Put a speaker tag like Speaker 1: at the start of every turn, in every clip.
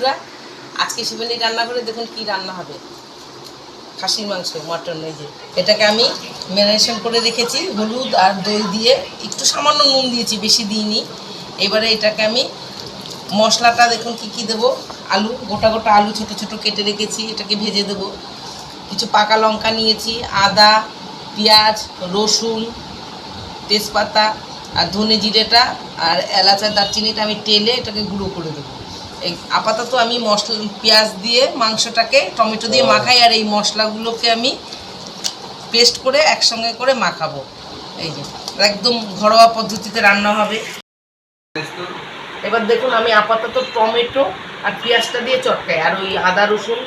Speaker 1: বন্ধুরা, আজকে শিবানীর রান্নাঘরে দেখুন কি রান্না হবে। খাসির মাংস, মটন। এই যে এটাকে আমি ম্যারিনেশন করে রেখেছি হলুদ আর দই দিয়ে, একটু সামান্য নুন দিয়েছি, বেশি দিইনি। এবারে এটাকে আমি মশলাটা দেখুন কি কি দেবো। আলু, গোটা গোটা আলু ছোট ছোট কেটে রেখেছি, এটাকে ভেজে দেবো। কিছু পাকা লঙ্কা নিয়েছি, আদা, পেঁয়াজ, রসুন, তেজপাতা আর ধনে জিরেটা আর এলাচ আর দারচিনিটা আমি টেলে এটাকে গুঁড়ো করে দেবো। এই আপাতত আমি মশলা পেঁয়াজ দিয়ে মাংসটাকে টমেটো দিয়ে মাখাই, আর এই মশলাগুলোকে আমি পেস্ট করে একসঙ্গে করে মাখাবো। এই যে একদম ঘরোয়া পদ্ধতিতে রান্না হবে। এবার দেখুন আমি আপাতত টমেটো আর পেঁয়াজটা দিয়ে চটকাই, আর ওই আদা রসুন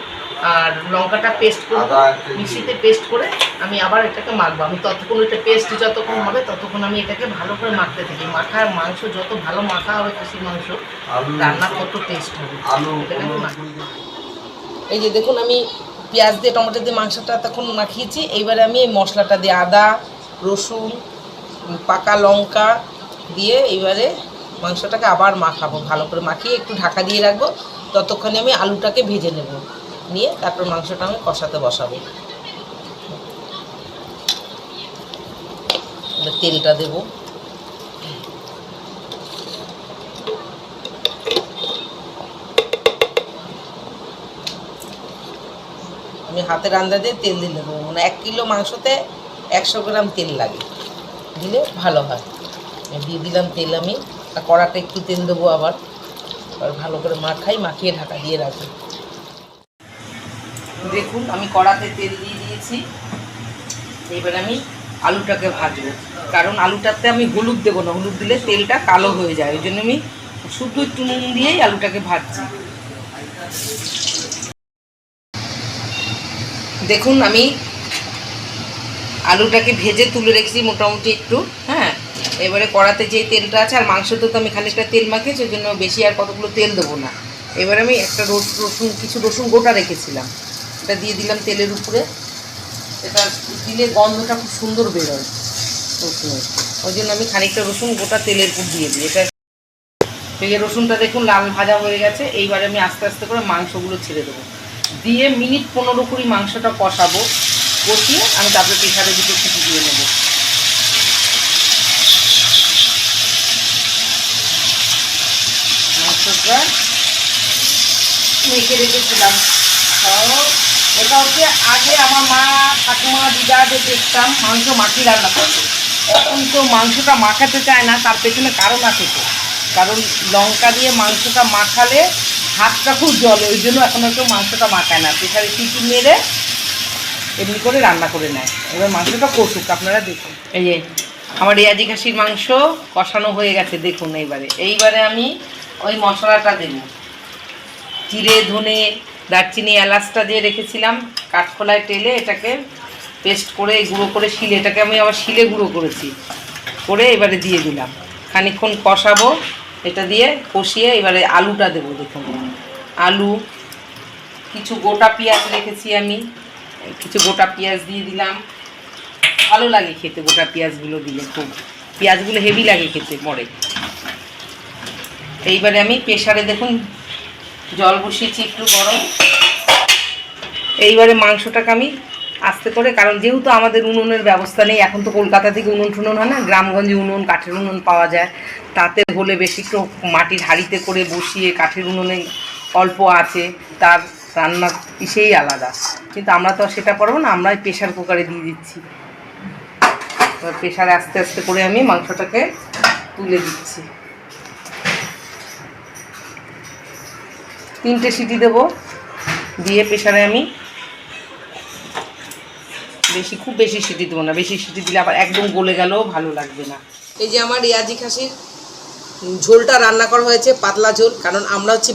Speaker 1: আর লঙ্কাটা পেস্ট করব, মিক্সিতে পেস্ট করে আমি আবার এটাকে মাখবো। আমি ততক্ষণ ওইটা পেস্ট যতক্ষণ হবে ততক্ষণ আমি এটাকে ভালো করে মাখতে থাকি। মাখার মাংস যত ভালো মাখা হবে খাসির মাংস, রান্না তত টেস্ট হবে। এটাকে আমি মাখবো। এই যে দেখুন আমি পেঁয়াজ দিয়ে টমেটো দিয়ে মাংসটা তখন মাখিয়েছি। এইবারে আমি এই মশলাটা দিয়ে আদা রসুন পাকা লঙ্কা দিয়ে এইবারে মাংসটাকে আবার মাখাবো। ভালো করে মাখিয়ে একটু ঢাকা দিয়ে রাখবো, ততক্ষণে আমি আলুটাকে ভেজে নেব, নিয়ে তারপর মাংসটা আমি কষাতে বসাবো। তেলটা দেব। আমি হাতের আন্দাজে তেল দিয়ে দেবো, মানে 1 কিলো মাংসতে 100 গ্রাম তেল লাগে, দিলে ভালো হয়। দিয়ে দিলাম তেল আমি, আর কড়াতে একটু তেল দেবো আবার ভালো করে মাখিয়ে ঢাকা দিয়ে রাখবো। দেখুন আমি কড়াতে তেল দিয়ে দিয়েছি। এবার আমি আলুটাকে ভাজবো, কারণ আলুটাতে আমি হলুদ দেবো না, হলুদ দিলে তেলটা কালো হয়ে যায়, ওই জন্য আমি শুধু একটু নুন দিয়েই আলুটাকে ভাজছি। দেখুন আমি আলুটাকে ভেজে তুলে রেখেছি মোটামুটি একটু। হ্যাঁ, এবারে কড়াতে যে তেলটা আছে, আর মাংসতে তো আমি খানিকটা তেল মাখিয়েছি, ওই জন্য বেশি আর কতগুলো তেল দেবো না। এবার আমি একটা কিছু রসুন গোটা রেখেছিলাম, এটা দিয়ে দিলাম তেলের উপরে। এটা দিলে গন্ধটা খুব সুন্দর বেরোয় রসুনের, ওই জন্য আমি খানিকটা রসুন গোটা তেলের উপর দিয়ে দিই। এটা এই যে রসুনটা দেখুন লাল ভাজা হয়ে গেছে। এইবারে আমি আস্তে আস্তে করে মাংসগুলো ছেড়ে দেবো, দিয়ে মিনিট 15-20 মাংসটা কষাবো। কষিয়ে আমি তারপরে প্রেসারে দুটো সিটি দিয়ে নেবো। মাংসটা মেখে রেখেছিলাম। এটা হচ্ছে আগে আমার মা ঠাকুমা দিদাদের দেখতাম মাংস মাখি রান্না করতো। এখন তো মাংসটা মাখাতে চায় না, তার পেছনে কারণ আছে তো। কারণ লঙ্কা দিয়ে মাংসটা মাখালে হাতটা খুব জ্বলে, ওই জন্য এখন হয়তো মাংসটা মাখায় না, প্রেসারে সিটি মেরে এমনি করে রান্না করে নেয়। এবার মাংসটা কষুক, আপনারা দেখুন। এই যে আমার রেয়াজি খাসির মাংস কষানো হয়ে গেছে দেখুন। এইবারে আমি ওই মশলাটা দেব, জিরে ধনে দারচিনি এলাচটা দিয়ে রেখেছিলাম কাঠখোলায় টেলে, এটাকে পেস্ট করে গুঁড়ো করে শিলে, এটাকে আমি আবার শিলে গুঁড়ো করেছি করে এবারে দিয়ে দিলাম। খানিকক্ষণ কষাবো, এটা দিয়ে কষিয়ে এবারে আলুটা দেবো। দেখুন আলু, কিছু গোটা পেঁয়াজ রেখেছি আমি, কিছু গোটা পেঁয়াজ দিয়ে দিলাম। ভালো লাগে খেতে গোটা পেঁয়াজগুলো দিলে, খুব পেঁয়াজগুলো হেভি লাগে খেতে পরে। এইবারে আমি প্রেসারে দেখুন জল বসিয়েছি একটু গরম। এইবারে মাংসটাকে আমি আস্তে করে, কারণ যেহেতু আমাদের উনুনের ব্যবস্থা নেই, এখন তো কলকাতা থেকে উনুন টুনুন হয় না, গ্রামগঞ্জে উনুন কাঠের উনুন পাওয়া যায়, তাতে হলে বেশি একটু মাটির হাঁড়িতে করে বসিয়ে, কাঠের উনুনে অল্প আছে, তার রান্না ইসেই আলাদা। কিন্তু আমরা তো সেটা পারবো না, আমরা প্রেশার কুকারে দিয়ে দিচ্ছি। এবার প্রেশারে আস্তে আস্তে করে আমি মাংসটাকে তুলে দিচ্ছি। 3টে সিটি দেবো, দিয়ে প্রেশারে আমি খুব বেশি সিটি দেবো না, বেশি সিটি দিলে আবার একদম গলে গেলেও ভালো লাগবে না। এই যে আমার রেয়াজি খাসির ঝোলটা রান্না করা হয়েছে, পাতলা ঝোল, কারণ আমরা হচ্ছে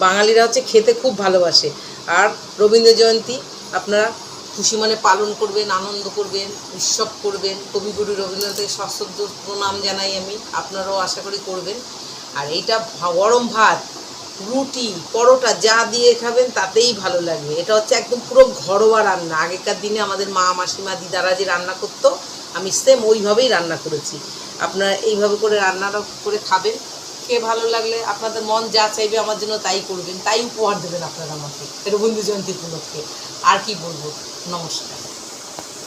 Speaker 1: বাঙালিরা হচ্ছে খেতে খুব ভালোবাসে। আর রবীন্দ্র জয়ন্তী আপনারা খুশি মনে পালন করবেন, আনন্দ করবেন, উৎসব করবেন। কবিগুরু রবীন্দ্রনাথের সশ্রদ্ধ প্রণাম জানাই আমি, আপনারাও আশা করি করবেন। আর এইটা গরম ভাত, রুটি, পরোটা যা দিয়ে খাবেন তাতেই ভালো লাগবে। এটা হচ্ছে একদম পুরো ঘরোয়া রান্না। আগেকার দিনে আমাদের মা মাসিমা দিদারা যে রান্না করতো, আমি সেম ওইভাবেই রান্না করেছি। আপনারা এইভাবে করে রান্নাটা করে খাবেন, খেয়ে ভালো লাগলে আপনাদের মন যা চাইবে আমার জন্য তাই করবেন, তাই উপহার দেবেন আপনারা আমাকে, এটা বন্ধু জয়ন্তী উপলক্ষে। আর কি বলবো, নমস্কার।